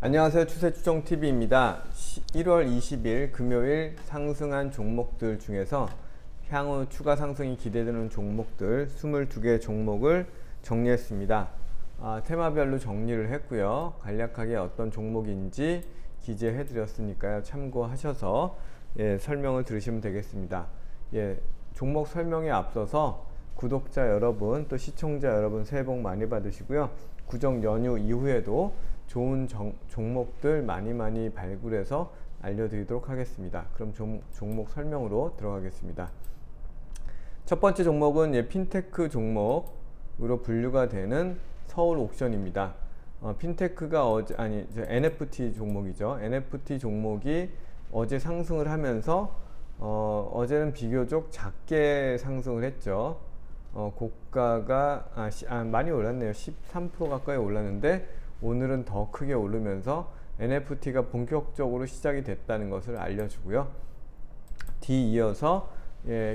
안녕하세요. 추세추종TV입니다. 1월 20일 금요일 상승한 종목들 중에서 향후 추가 상승이 기대되는 종목들 22개 종목을 정리했습니다. 테마별로 정리를 했고요. 간략하게 어떤 종목인지 기재해 드렸으니까요. 참고하셔서 설명을 들으시면 되겠습니다. 종목 설명에 앞서서 구독자 여러분 또 시청자 여러분 새해 복 많이 받으시고요. 구정 연휴 이후에도 좋은 종목들 많이 발굴해서 알려드리도록 하겠습니다. 그럼 종목 설명으로 들어가겠습니다. 첫 번째 종목은 핀테크 종목으로 분류가 되는 서울옥션입니다. 핀테크가 NFT 종목이죠. NFT 종목이 어제 상승을 하면서 어제는 비교적 작게 상승을 했죠. 고가가 많이 올랐네요. 13% 가까이 올랐는데 오늘은 더 크게 오르면서 NFT가 본격적으로 시작이 됐다는 것을 알려주고요. 뒤이어서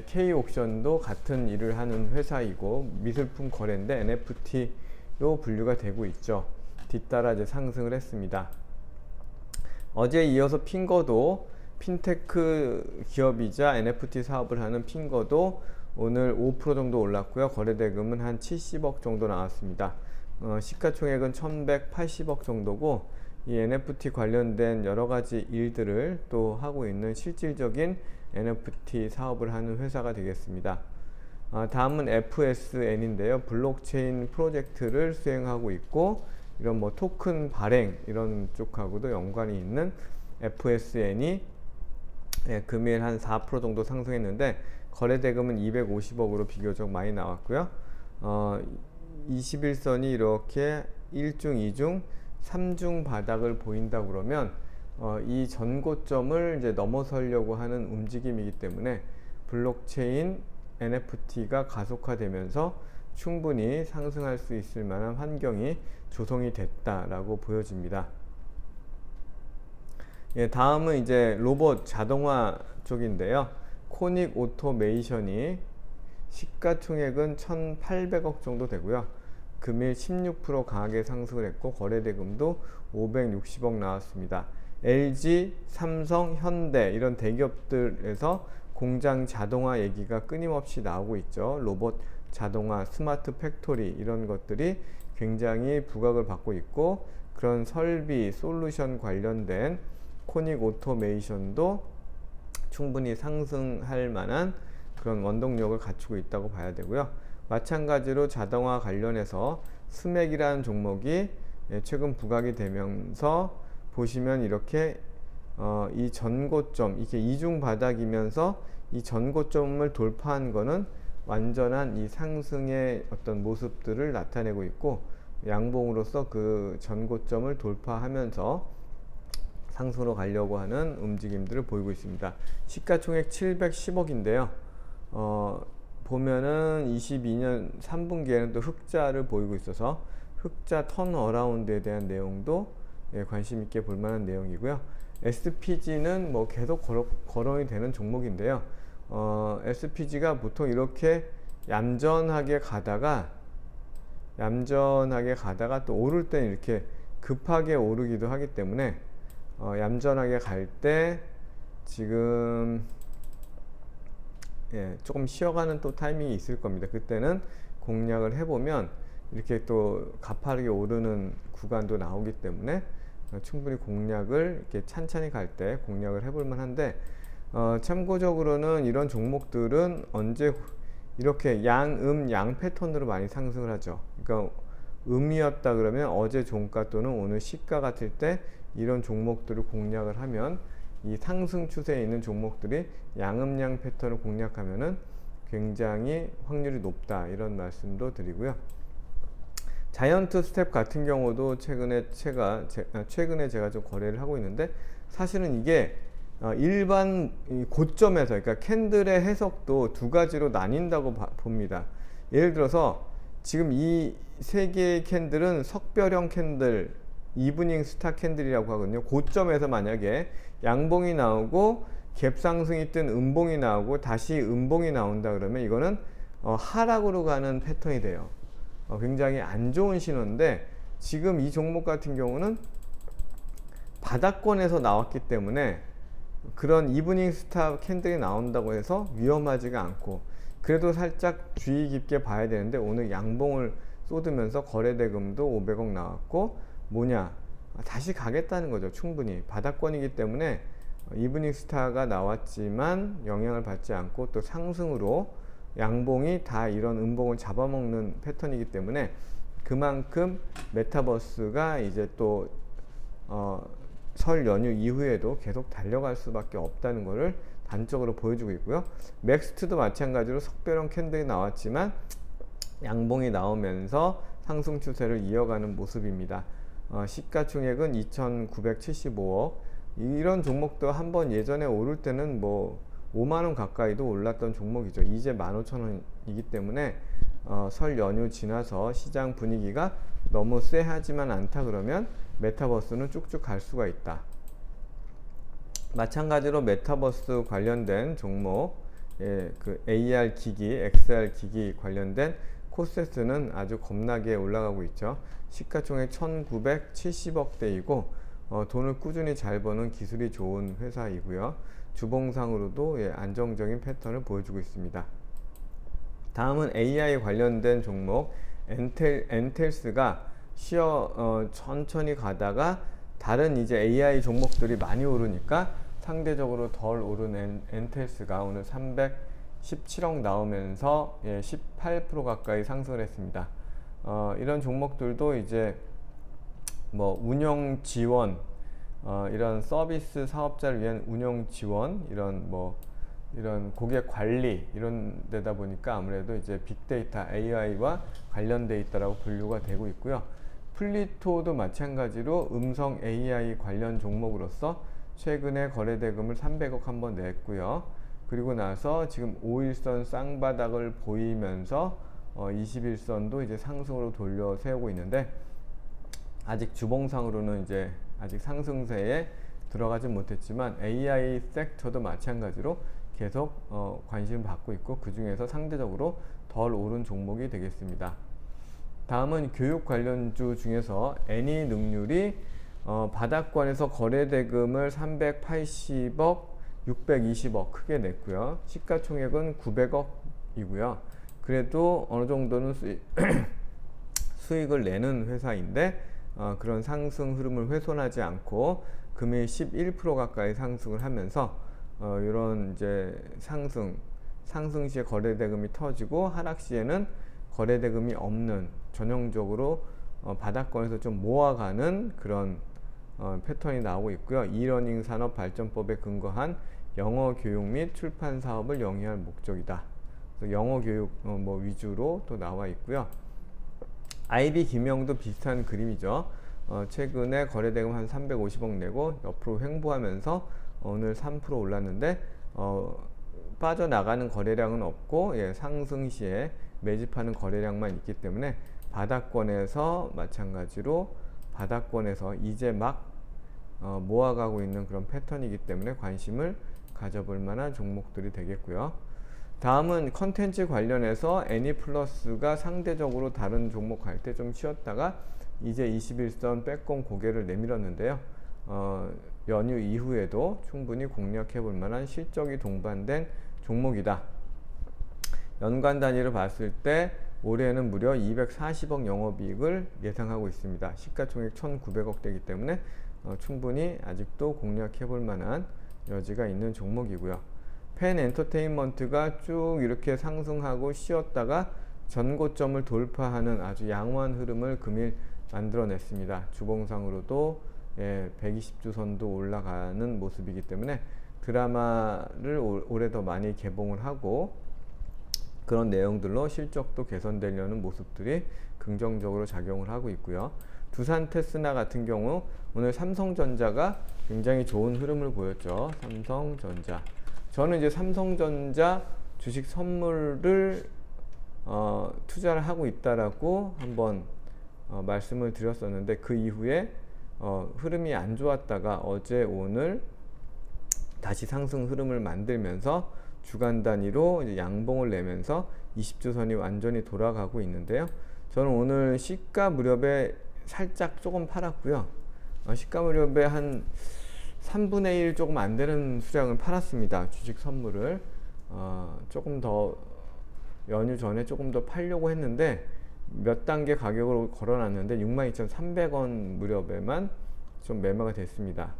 K옥션도 같은 일을 하는 회사이고 미술품 거래인데 NFT로 분류가 되고 있죠. 뒤따라 이제 상승을 했습니다. 어제 이어서 핑거도 핀테크 기업이자 NFT 사업을 하는 핑거도 오늘 5% 정도 올랐고요. 거래대금은 한 70억 정도 나왔습니다. 시가총액은 1180억 정도고 이 NFT 관련된 여러가지 일들을 또 하고 있는 실질적인 NFT 사업을 하는 회사가 되겠습니다. 다음은 FSN인데요. 블록체인 프로젝트를 수행하고 있고 이런 토큰 발행 이런 쪽하고도 연관이 있는 FSN이 금일 한 4% 정도 상승했는데 거래대금은 250억으로 비교적 많이 나왔고요. 21선이 이렇게 1중, 2중, 3중 바닥을 보인다 그러면 이 전고점을 이제 넘어서려고 하는 움직임이기 때문에 블록체인 NFT가 가속화되면서 충분히 상승할 수 있을 만한 환경이 조성이 됐다라고 보여집니다. 다음은 이제 로봇 자동화 쪽인데요. 코닉 오토메이션이 시가총액은 1800억 정도 되고요. 금일 16% 강하게 상승을 했고 거래대금도 560억 나왔습니다. LG, 삼성, 현대 이런 대기업들에서 공장 자동화 얘기가 끊임없이 나오고 있죠. 로봇 자동화, 스마트 팩토리 이런 것들이 굉장히 부각을 받고 있고 그런 설비, 솔루션 관련된 코닉 오토메이션도 충분히 상승할 만한 그런 원동력을 갖추고 있다고 봐야 되고요. 마찬가지로 자동화 관련해서 스맥이라는 종목이 최근 부각이 되면서 보시면 이렇게 이 전고점 이게 이중 바닥이면서 이 전고점을 돌파한 거는 완전한 이 상승의 어떤 모습들을 나타내고 있고 양봉으로서 그 전고점을 돌파하면서 상승으로 가려고 하는 움직임들을 보이고 있습니다. 시가총액 710억인데요. 보면은 22년 3분기에는 또 흑자를 보이고 있어서 흑자 턴어라운드에 대한 내용도 관심 있게 볼 만한 내용이고요. SPG는 계속 거론이 되는 종목인데요. SPG가 보통 이렇게 얌전하게 가다가 또 오를 때는 이렇게 급하게 오르기도 하기 때문에 얌전하게 갈 때 지금 조금 쉬어가는 또 타이밍이 있을 겁니다. 그때는 공략을 해보면 이렇게 또 가파르게 오르는 구간도 나오기 때문에 충분히 공략을 이렇게 찬찬히 갈 때 공략을 해볼 만한데 참고적으로는 이런 종목들은 언제 이렇게 양 패턴으로 많이 상승을 하죠. 그러니까 음이었다 그러면 어제 종가 또는 오늘 시가 같을 때 이런 종목들을 공략을 하면 이 상승 추세에 있는 종목들이 양음양 패턴을 공략하면은 굉장히 확률이 높다 이런 말씀도 드리고요. 자이언트 스텝 같은 경우도 최근에 제가 좀 거래를 하고 있는데 사실은 이게 일반 고점에서 그러니까 캔들의 해석도 두 가지로 나뉜다고 봅니다. 예를 들어서 지금 이 세 개의 캔들은 석별형 캔들 이브닝 스타 캔들이라고 하거든요. 고점에서 만약에 양봉이 나오고 갭상승이 뜬 음봉이 나오고 다시 음봉이 나온다 그러면 이거는 하락으로 가는 패턴이 돼요. 굉장히 안 좋은 신호인데 지금 이 종목 같은 경우는 바닥권에서 나왔기 때문에 그런 이브닝 스타 캔들이 나온다고 해서 위험하지가 않고, 그래도 살짝 주의 깊게 봐야 되는데 오늘 양봉을 쏟으면서 거래대금도 500억 나왔고, 뭐냐, 다시 가겠다는 거죠. 충분히 바닥권이기 때문에 이브닝 스타가 나왔지만 영향을 받지 않고 또 상승으로 양봉이 다 이런 음봉을 잡아먹는 패턴이기 때문에 그만큼 메타버스가 이제 또 설 연휴 이후에도 계속 달려갈 수밖에 없다는 것을 단적으로 보여주고 있고요. 맥스트도 마찬가지로 석배론 캔들이 나왔지만 양봉이 나오면서 상승 추세를 이어가는 모습입니다. 시가총액은 2,975억. 이런 종목도 한번 예전에 오를 때는 뭐 5만원 가까이도 올랐던 종목이죠. 이제 15,000원이기 때문에 설 연휴 지나서 시장 분위기가 너무 쎄하지만 않다 그러면 메타버스는 쭉쭉 갈 수가 있다. 마찬가지로 메타버스 관련된 종목, 그 AR 기기, XR 기기 관련된 코세스는 아주 겁나게 올라가고 있죠. 시가총액 1970억대이고 돈을 꾸준히 잘 버는 기술이 좋은 회사이고요. 주봉상으로도 안정적인 패턴을 보여주고 있습니다. 다음은 AI 관련된 종목 엔텔스가 천천히 가다가 다른 이제 AI 종목들이 많이 오르니까 상대적으로 덜 오른 엔텔스가 오늘 317억 나오면서 18% 가까이 상승을 했습니다. 이런 종목들도 이제 뭐 운영 지원, 이런 서비스 사업자를 위한 운영 지원, 이런 고객 관리 이런 데다 보니까 아무래도 이제 빅데이터 AI와 관련돼 있다라고 분류가 되고 있고요. 플리토도 마찬가지로 음성 AI 관련 종목으로서 최근에 거래대금을 300억 한번 냈고요. 그리고 나서 지금 5일선 쌍바닥을 보이면서 21선도 이제 상승으로 돌려 세우고 있는데, 아직 주봉상으로는 이제 아직 상승세에 들어가지 못했지만 AI 섹터도 마찬가지로 계속 관심을 받고 있고, 그 중에서 상대적으로 덜 오른 종목이 되겠습니다. 다음은 교육 관련주 중에서 애니능률이 바닥권에서 거래대금을 380억, 620억 크게 냈고요. 시가총액은 900억이고요. 그래도 어느 정도는 수익을 내는 회사인데 그런 상승 흐름을 훼손하지 않고 금일 11% 가까이 상승을 하면서 이런 이제 상승 시에 거래대금이 터지고 하락 시에는 거래대금이 없는, 전형적으로 바닥권에서 좀 모아가는 그런 패턴이 나오고 있고요. 이러닝 산업 발전법에 근거한 영어 교육 및 출판 사업을 영위할 목적이다. 그래서 영어 교육 뭐 위주로 또 나와 있고요. IB 김영도 비슷한 그림이죠. 최근에 거래대금 한 350억 내고 옆으로 횡보하면서 오늘 3% 올랐는데 빠져나가는 거래량은 없고 상승 시에 매집하는 거래량만 있기 때문에 바닥권에서 마찬가지로 바닥권에서 이제 막 모아가고 있는 그런 패턴이기 때문에 관심을 가져볼 만한 종목들이 되겠고요. 다음은 컨텐츠 관련해서 애니플러스가 상대적으로 다른 종목 할 때 좀 쉬었다가 이제 21선 빼꼼 고개를 내밀었는데요. 연휴 이후에도 충분히 공략해 볼 만한 실적이 동반된 종목이다. 연간 단위로 봤을 때 올해는 무려 240억 영업이익을 예상하고 있습니다. 시가총액 1,900억대이기 때문에 충분히 아직도 공략해 볼 만한 여지가 있는 종목이고요. 펜 엔터테인먼트가 쭉 이렇게 상승하고 쉬었다가 전고점을 돌파하는 아주 양호한 흐름을 금일 만들어냈습니다. 주봉상으로도 120주선도 올라가는 모습이기 때문에 드라마를 올해 더 많이 개봉을 하고 그런 내용들로 실적도 개선되려는 모습들이 긍정적으로 작용을 하고 있고요. 두산 테스나 같은 경우 오늘 삼성전자가 굉장히 좋은 흐름을 보였죠. 삼성전자. 저는 이제 삼성전자 주식 선물을 투자를 하고 있다라고 한번 말씀을 드렸었는데, 그 이후에 흐름이 안 좋았다가 어제 오늘 다시 상승 흐름을 만들면서 주간 단위로 이제 양봉을 내면서 20주선이 완전히 돌아가고 있는데요. 저는 오늘 시가 무렵에 살짝 조금 팔았고요. 시가 무렵에 한 3분의 1 조금 안 되는 수량을 팔았습니다. 주식 선물을. 조금 더 연휴 전에 조금 더 팔려고 했는데 몇 단계 가격으로 걸어놨는데 62,300원 무렵에만 좀 매매가 됐습니다.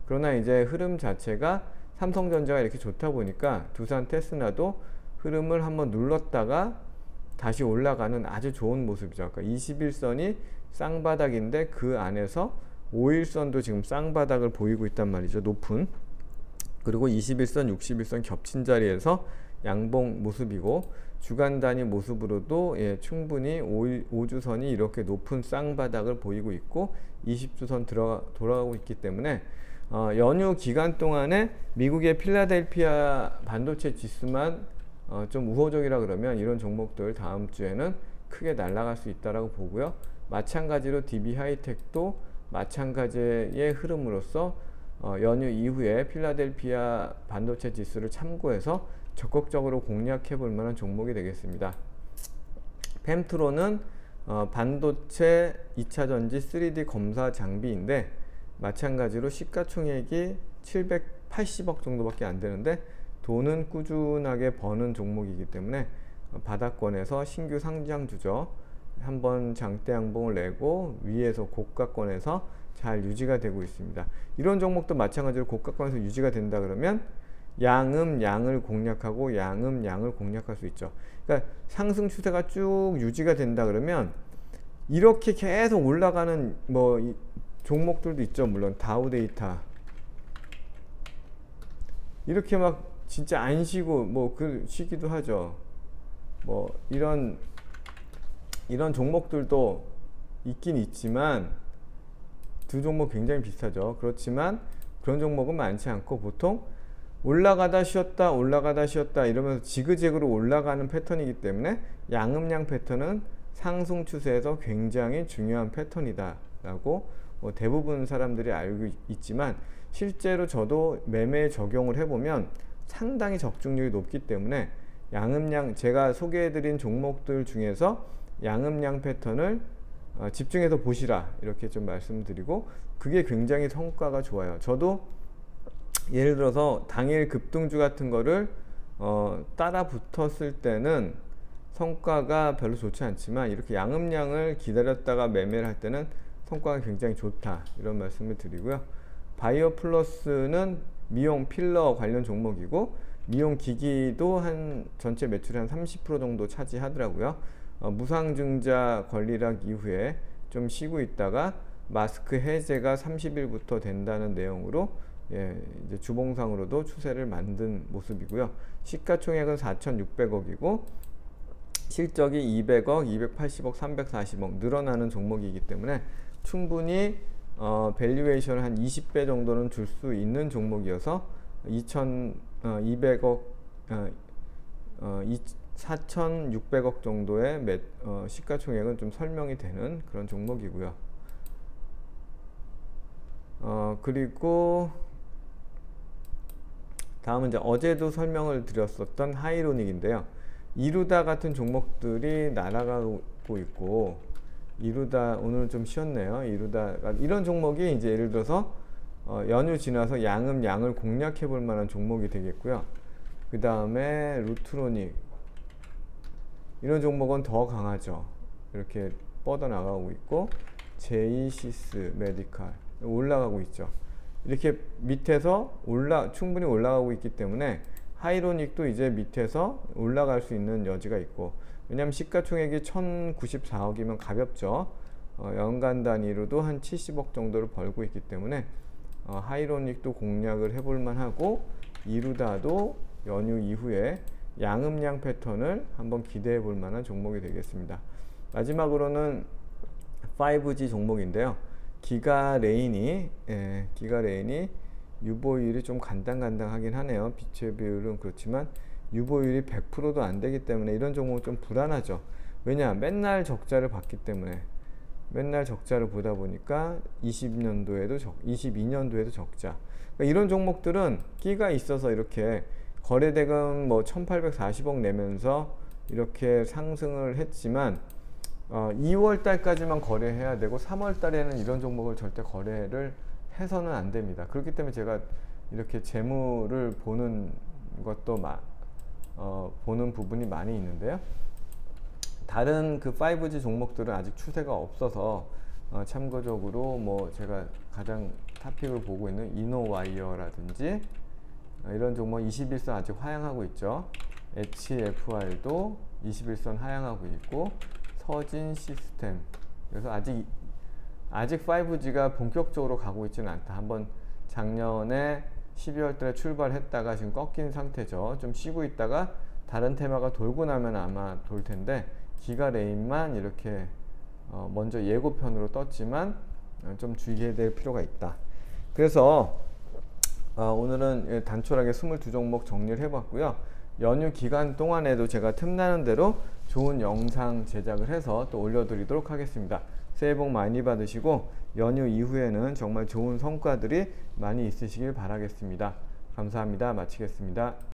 그러나 이제 흐름 자체가 삼성전자가 이렇게 좋다 보니까 두산 테스나도 흐름을 한번 눌렀다가 다시 올라가는 아주 좋은 모습이죠. 그러니까 21선이 쌍바닥인데 그 안에서 5일선도 지금 쌍바닥을 보이고 있단 말이죠. 높은. 그리고 21선, 61선 겹친 자리에서 양봉 모습이고 주간 단위 모습으로도 충분히 5주선이 이렇게 높은 쌍바닥을 보이고 있고 20주선 돌아가고 있기 때문에 연휴 기간 동안에 미국의 필라델피아 반도체 지수만 좀 우호적이라 그러면 이런 종목들 다음 주에는 크게 날아갈 수 있다라고 보고요. 마찬가지로 DB 하이텍도 마찬가지의 흐름으로서 연휴 이후에 필라델피아 반도체 지수를 참고해서 적극적으로 공략해 볼 만한 종목이 되겠습니다. 펜트로는 반도체 2차전지 3D 검사 장비인데 마찬가지로 시가총액이 780억 정도밖에 안 되는데 돈은 꾸준하게 버는 종목이기 때문에 바닥권에서 신규 상장주죠. 한번 장대 양봉을 내고 위에서 고가권에서 잘 유지가 되고 있습니다. 이런 종목도 마찬가지로 고가권에서 유지가 된다 그러면 양을 공략하고 양을 공략할 수 있죠. 그러니까 상승 추세가 쭉 유지가 된다 그러면 이렇게 계속 올라가는 종목들도 있죠. 물론 다우데이터 이렇게 막 진짜 안 쉬고 쉬기도 하죠. 이런 종목들도 있긴 있지만 두 종목 굉장히 비슷하죠. 그렇지만 그런 종목은 많지 않고 보통 올라가다 쉬었다 올라가다 쉬었다 이러면서 지그재그로 올라가는 패턴이기 때문에 양음양 패턴은 상승 추세에서 굉장히 중요한 패턴이다 라고 대부분 사람들이 알고 있지만 실제로 저도 매매에 적용을 해보면 상당히 적중률이 높기 때문에 양음양 제가 소개해드린 종목들 중에서 양음양 패턴을 집중해서 보시라 이렇게 좀 말씀드리고 그게 굉장히 성과가 좋아요. 저도 예를 들어서 당일 급등주 같은 거를 따라 붙었을 때는 성과가 별로 좋지 않지만 이렇게 양음양을 기다렸다가 매매를 할 때는 성과가 굉장히 좋다 이런 말씀을 드리고요. 바이오 플러스는 미용 필러 관련 종목이고 미용 기기도 전체 매출의 한 30% 정도 차지하더라고요. 무상증자 권리락 이후에 좀 쉬고 있다가 마스크 해제가 30일부터 된다는 내용으로 이제 주봉상으로도 추세를 만든 모습이고요. 시가총액은 4,600억이고 실적이 200억, 280억, 340억 늘어나는 종목이기 때문에 충분히 밸류에이션을 한 20배 정도는 줄 수 있는 종목이어서 2,200억, 4,600억 정도의 시가총액은 좀 설명이 되는 그런 종목이고요. 그리고 다음은 이제 어제도 설명을 드렸었던 하이로닉인데요. 이루다 같은 종목들이 날아가고 있고 이루다 오늘 좀 쉬었네요. 이루다가 이런 종목이 이제 예를 들어서 연휴 지나서 양을 공략해 볼 만한 종목이 되겠고요. 그 다음에 루트로닉 이런 종목은 더 강하죠. 이렇게 뻗어나가고 있고 제이시스 메디칼 올라가고 있죠. 이렇게 밑에서 충분히 올라가고 있기 때문에 하이로닉도 이제 밑에서 올라갈 수 있는 여지가 있고 왜냐하면 시가총액이 1,094억이면 가볍죠. 연간 단위로도 한 70억 정도를 벌고 있기 때문에 하이로닉도 공략을 해볼 만하고 이루다도 연휴 이후에 양음양 패턴을 한번 기대해 볼 만한 종목이 되겠습니다. 마지막으로는 5G 종목인데요. 기가레인이 유보율이 좀 간당간당하긴 하네요. 빛의 비율은 그렇지만 유보율이 100%도 안 되기 때문에 이런 종목은 좀 불안하죠. 왜냐? 맨날 적자를 봤기 때문에 맨날 적자를 보다 보니까 22년도에도 적자. 그러니까 이런 종목들은 끼가 있어서 이렇게 거래대금 1840억 내면서 이렇게 상승을 했지만 2월 달까지만 거래해야 되고 3월 달에는 이런 종목을 절대 거래를 해서는 안 됩니다. 그렇기 때문에 제가 이렇게 재무를 보는 것도 보는 부분이 많이 있는데요. 다른 그 5G 종목들은 아직 추세가 없어서 참고적으로 뭐 제가 가장 탑픽을 보고 있는 이노와이어라든지 이런 종목 21선 아직 하향하고 있죠. HFR도 21선 하향하고 있고 서진 시스템, 그래서 아직 5G가 본격적으로 가고 있지는 않다. 한번 작년에 12월 달에 출발했다가 지금 꺾인 상태죠. 좀 쉬고 있다가 다른 테마가 돌고 나면 아마 돌 텐데, 기가레인만 이렇게 먼저 예고편으로 떴지만 좀 주의해야 될 필요가 있다. 그래서 오늘은 단촐하게 22종목 정리를 해봤고요. 연휴 기간 동안에도 제가 틈나는 대로 좋은 영상 제작을 해서 또 올려드리도록 하겠습니다. 새해 복 많이 받으시고 연휴 이후에는 정말 좋은 성과들이 많이 있으시길 바라겠습니다. 감사합니다. 마치겠습니다.